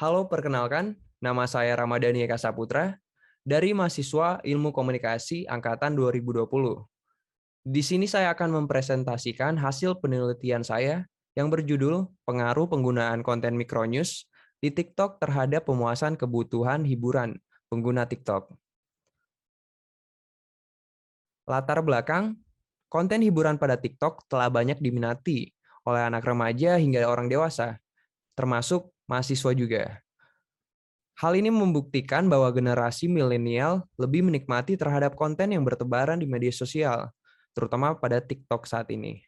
Halo, perkenalkan, nama saya Ramadhani Eka Saputra dari mahasiswa Ilmu Komunikasi angkatan 2020. Di sini saya akan mempresentasikan hasil penelitian saya yang berjudul Pengaruh Penggunaan Konten Micronews di TikTok terhadap pemuasan kebutuhan hiburan pengguna TikTok. Latar belakang, konten hiburan pada TikTok telah banyak diminati oleh anak remaja hingga orang dewasa, termasuk mahasiswa juga. Hal ini membuktikan bahwa generasi milenial lebih menikmati terhadap konten yang bertebaran di media sosial, terutama pada TikTok saat ini.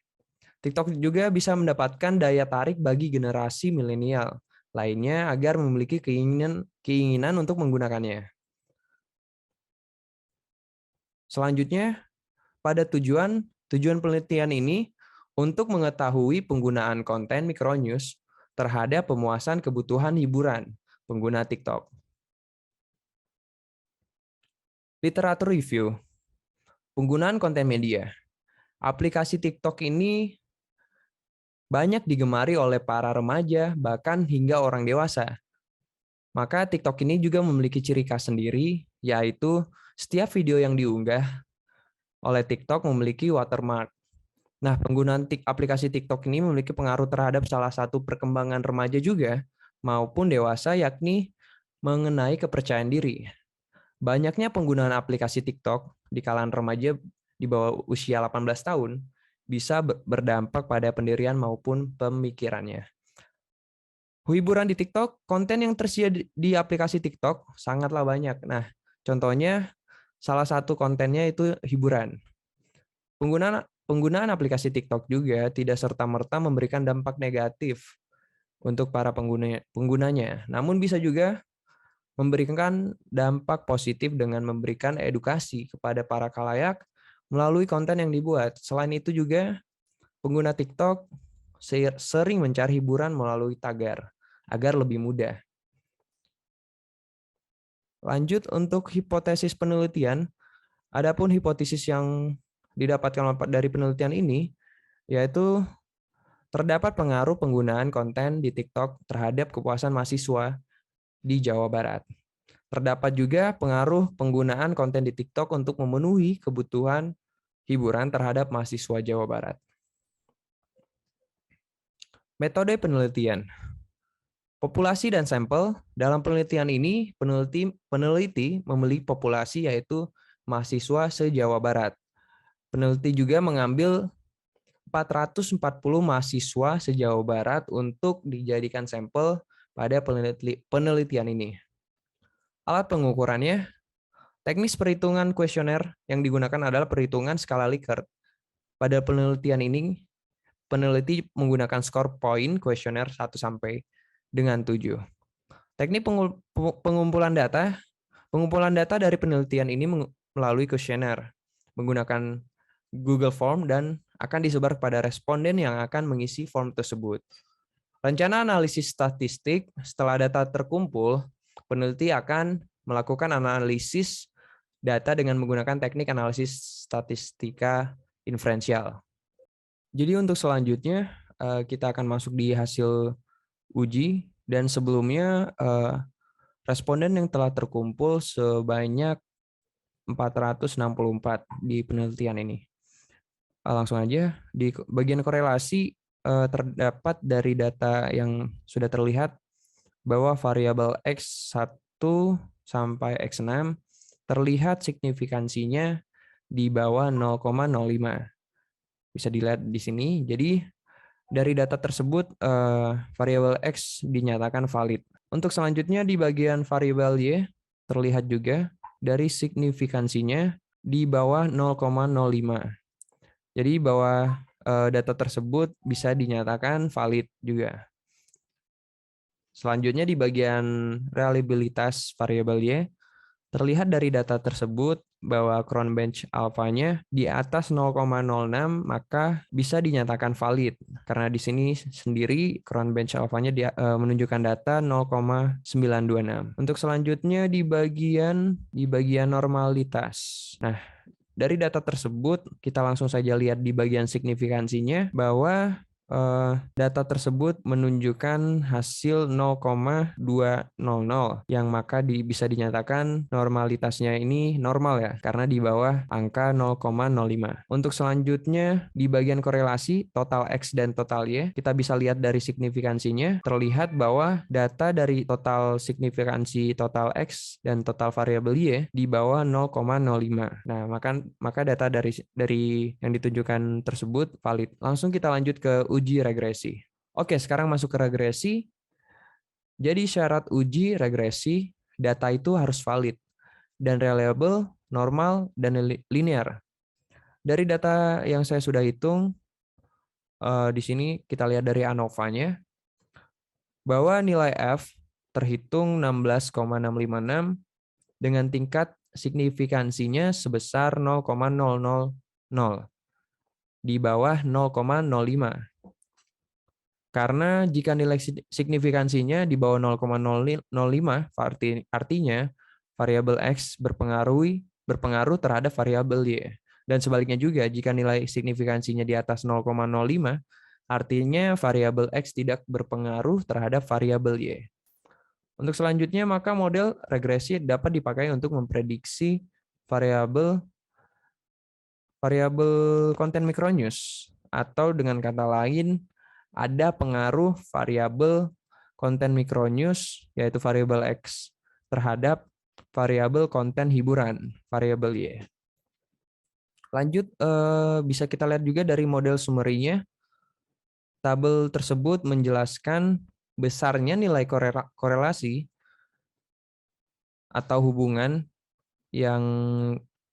TikTok juga bisa mendapatkan daya tarik bagi generasi milenial lainnya agar memiliki keinginan untuk menggunakannya. Selanjutnya, pada tujuan penelitian ini untuk mengetahui penggunaan konten micronews terhadap pemuasan kebutuhan hiburan pengguna TikTok. Literatur review. Penggunaan konten media. Aplikasi TikTok ini banyak digemari oleh para remaja, bahkan hingga orang dewasa. Maka TikTok ini juga memiliki ciri khas sendiri, yaitu setiap video yang diunggah oleh TikTok memiliki watermark. Nah, penggunaan aplikasi TikTok ini memiliki pengaruh terhadap salah satu perkembangan remaja juga, maupun dewasa, yakni mengenai kepercayaan diri. Banyaknya penggunaan aplikasi TikTok di kalangan remaja di bawah usia 18 tahun bisa berdampak pada pendirian maupun pemikirannya. Hiburan di TikTok, konten yang tersedia di aplikasi TikTok sangatlah banyak. Nah, contohnya salah satu kontennya itu hiburan. Penggunaan aplikasi TikTok juga tidak serta-merta memberikan dampak negatif untuk para penggunanya. Namun bisa juga memberikan dampak positif dengan memberikan edukasi kepada para khalayak melalui konten yang dibuat. Selain itu juga pengguna TikTok sering mencari hiburan melalui tagar agar lebih mudah. Lanjut untuk hipotesis penelitian, adapun hipotesis yang didapatkan dari penelitian ini yaitu terdapat pengaruh penggunaan konten di TikTok terhadap kepuasan mahasiswa di Jawa Barat. Terdapat juga pengaruh penggunaan konten di TikTok untuk memenuhi kebutuhan hiburan terhadap mahasiswa Jawa Barat. Metode penelitian. Populasi dan sampel. Dalam penelitian ini, peneliti memilih populasi yaitu mahasiswa se-Jawa Barat. Peneliti juga mengambil 440 mahasiswa se-Jawa Barat untuk dijadikan sampel pada penelitian ini. Alat pengukurannya, teknis perhitungan kuesioner yang digunakan adalah perhitungan skala Likert. Pada penelitian ini, peneliti menggunakan skor poin kuesioner 1 sampai dengan 7. Teknik pengumpulan data. Pengumpulan data dari penelitian ini melalui kuesioner menggunakan Google Form dan akan disebar kepada responden yang akan mengisi form tersebut. Rencana analisis statistik. Setelah data terkumpul, peneliti akan melakukan analisis data dengan menggunakan teknik analisis statistika inferensial. Jadi untuk selanjutnya kita akan masuk di hasil uji, dan sebelumnya responden yang telah terkumpul sebanyak 464 di penelitian ini. Langsung aja, di bagian korelasi terdapat dari data yang sudah terlihat bahwa variabel X1 sampai X6 terlihat signifikansinya di bawah 0,05. Bisa dilihat di sini. Jadi dari data tersebut variabel X dinyatakan valid. Untuk selanjutnya di bagian variabel Y terlihat juga dari signifikansinya di bawah 0,05. Jadi bahwa data tersebut bisa dinyatakan valid juga. Selanjutnya di bagian reliabilitas variabel Y, terlihat dari data tersebut bahwa Cronbench alfanya di atas 0,06 maka bisa dinyatakan valid. Karena di sini sendiri Cronbench alfanya menunjukkan data 0,926. Untuk selanjutnya di bagian normalitas. Nah, dari data tersebut kita langsung saja lihat di bagian signifikansinya bahwa Data tersebut menunjukkan hasil 0,200 yang maka bisa dinyatakan normalitasnya ini normal ya, karena di bawah angka 0,05. Untuk selanjutnya di bagian korelasi total X dan total Y, kita bisa lihat dari signifikansinya, terlihat bahwa data dari total signifikansi total X dan total variabel Y di bawah 0,05. Nah, maka data dari yang ditunjukkan tersebut valid. Langsung kita lanjut ke uji regresi. Oke, sekarang masuk ke regresi. Jadi syarat uji regresi, data itu harus valid dan reliable, normal, dan linear. Dari data yang saya sudah hitung, di sini kita lihat dari ANOVA-nya, bahwa nilai F terhitung 16,656 dengan tingkat signifikansinya sebesar 0,000 di bawah 0,05. Karena jika nilai signifikansinya di bawah 0,005, artinya variabel X berpengaruh terhadap variabel Y. Dan sebaliknya juga, jika nilai signifikansinya di atas 0,05, artinya variabel X tidak berpengaruh terhadap variabel Y. Untuk selanjutnya, maka model regresi dapat dipakai untuk memprediksi variabel konten Micronews, atau dengan kata lain, ada pengaruh variabel konten Micronews, yaitu variabel X, terhadap variabel konten hiburan, variabel Y. Lanjut, bisa kita lihat juga dari model summary-nya. Tabel tersebut menjelaskan besarnya nilai korelasi atau hubungan yang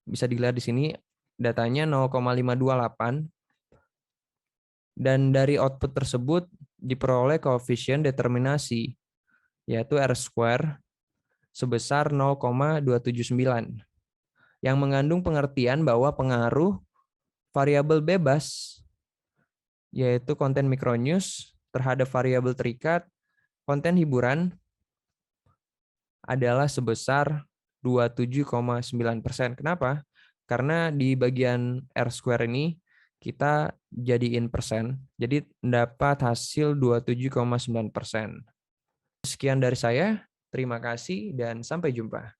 bisa dilihat di sini, datanya 0,528, dan dari output tersebut diperoleh koefisien determinasi, yaitu R² sebesar 0,279, yang mengandung pengertian bahwa pengaruh variabel bebas, yaitu konten Micronews, terhadap variabel terikat konten hiburan adalah sebesar 27,9%. Kenapa? Karena di bagian R² ini kita jadiin persen, jadi dapat hasil 27,9%. Sekian dari saya, terima kasih dan sampai jumpa.